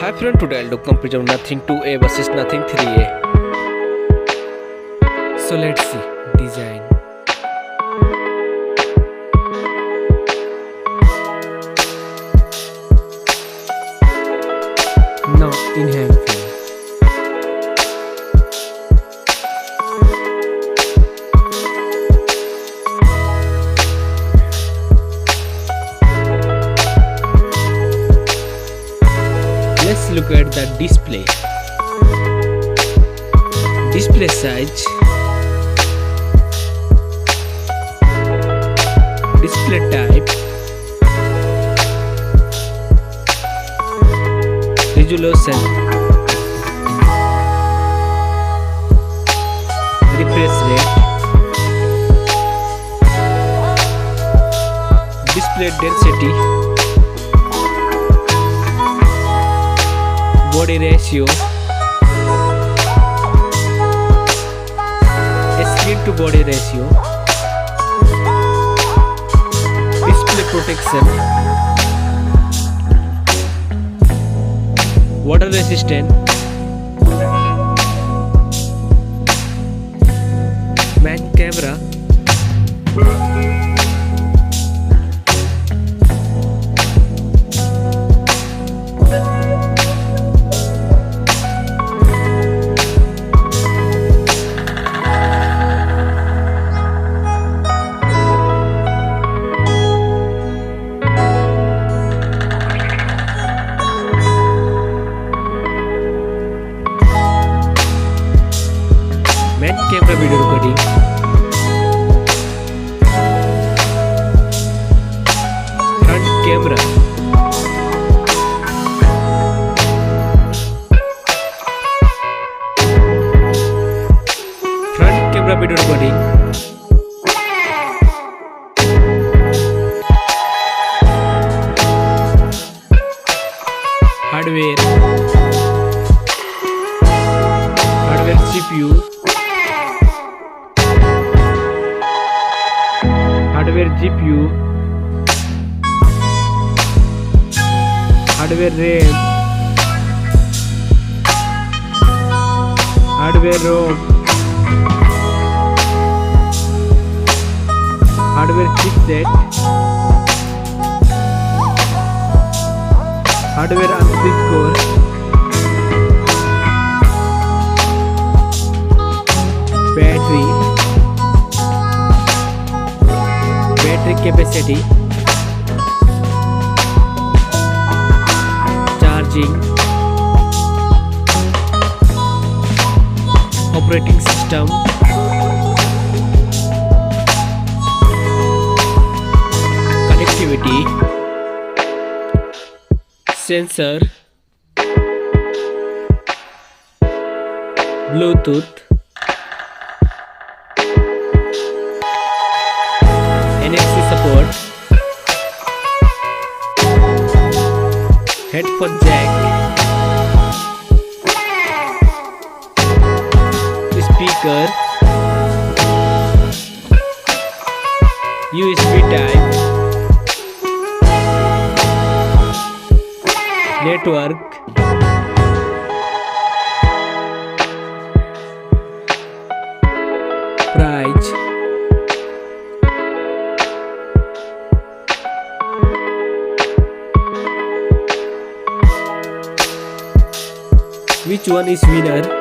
Hi friend, today I'll do comparison of nothing 2A versus nothing 3A. So let's see design. Now in hand frame. Let's look at the display. Display size, display type, resolution, refresh rate, display density, body ratio, screen to body ratio, display protection, water resistant, main camera, main camera video recording, front camera, front camera video recording, hardware, CPU, hardware GPU, hardware RAM, hardware ROM, hardware chipset, hardware underscore, battery capacity, charging, operating system, connectivity, sensor, Bluetooth, NFC support, headphone jack, speaker, USB type, network, price, which one is winner?